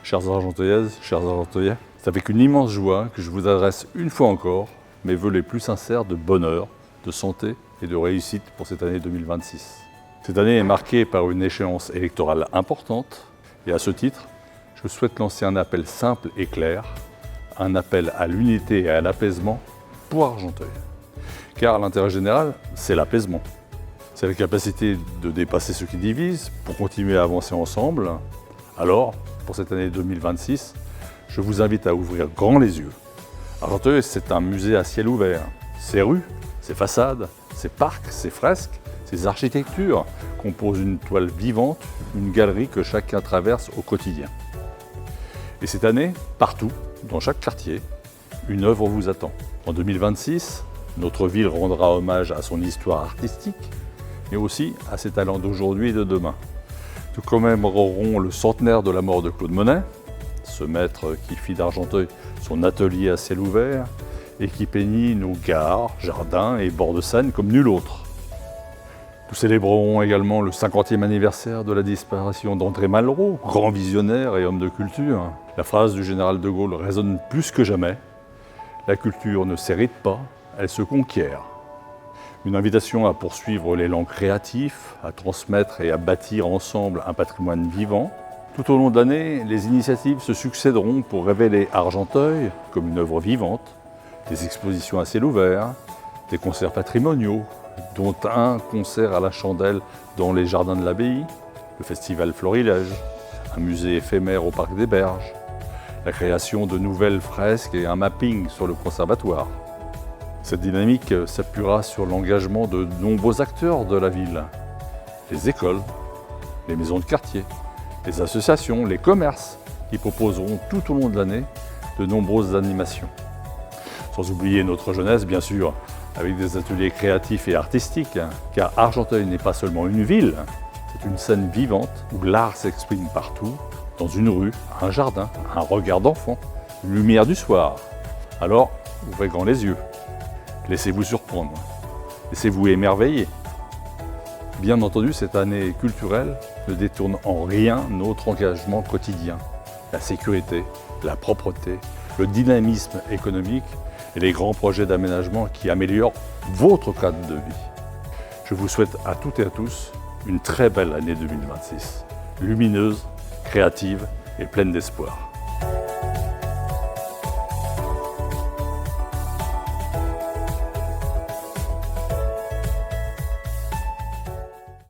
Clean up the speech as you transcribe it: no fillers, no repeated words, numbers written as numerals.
Chères Argenteuillaises, chers Argenteuillais, c'est avec une immense joie que je vous adresse une fois encore mes vœux les plus sincères de bonheur, de santé et de réussite pour cette année 2026. Cette année est marquée par une échéance électorale importante et à ce titre, je souhaite lancer un appel simple et clair, un appel à l'unité et à l'apaisement pour Argenteuil. Car l'intérêt général, c'est l'apaisement. C'est la capacité de dépasser ce qui divise pour continuer à avancer ensemble. Alors, pour cette année 2026, je vous invite à ouvrir grand les yeux. Argenteuil, c'est un musée à ciel ouvert. Ses rues, ses façades, ses parcs, ses fresques, ses architectures composent une toile vivante, une galerie que chacun traverse au quotidien. Et cette année, partout, dans chaque quartier, une œuvre vous attend. En 2026, notre ville rendra hommage à son histoire artistique, mais aussi à ses talents d'aujourd'hui et de demain. Nous commémorerons le centenaire de la mort de Claude Monet, ce maître qui fit d'Argenteuil son atelier à ciel ouvert et qui peignit nos gares, jardins et bords de Seine comme nul autre. Nous célébrerons également le 50e anniversaire de la disparition d'André Malraux, grand visionnaire et homme de culture. La phrase du général de Gaulle résonne plus que jamais. La culture ne s'hérite pas, elle se conquiert. Une invitation à poursuivre l'élan créatif, à transmettre et à bâtir ensemble un patrimoine vivant. Tout au long de l'année, les initiatives se succéderont pour révéler Argenteuil comme une œuvre vivante, des expositions à ciel ouvert, des concerts patrimoniaux, dont un concert à la chandelle dans les jardins de l'abbaye, le festival Florilège, un musée éphémère au parc des Berges, la création de nouvelles fresques et un mapping sur le conservatoire. Cette dynamique s'appuiera sur l'engagement de nombreux acteurs de la ville, les écoles, les maisons de quartier, les associations, les commerces, qui proposeront tout au long de l'année de nombreuses animations. Sans oublier notre jeunesse, bien sûr, avec des ateliers créatifs et artistiques, car Argenteuil n'est pas seulement une ville, c'est une scène vivante où l'art s'exprime partout, dans une rue, un jardin, un regard d'enfant, une lumière du soir. Alors, ouvrez grand les yeux, laissez-vous surprendre, laissez-vous émerveiller. Bien entendu, cette année culturelle ne détourne en rien notre engagement quotidien. La sécurité, la propreté, le dynamisme économique et les grands projets d'aménagement qui améliorent votre cadre de vie. Je vous souhaite à toutes et à tous une très belle année 2026, lumineuse, créative et pleine d'espoir.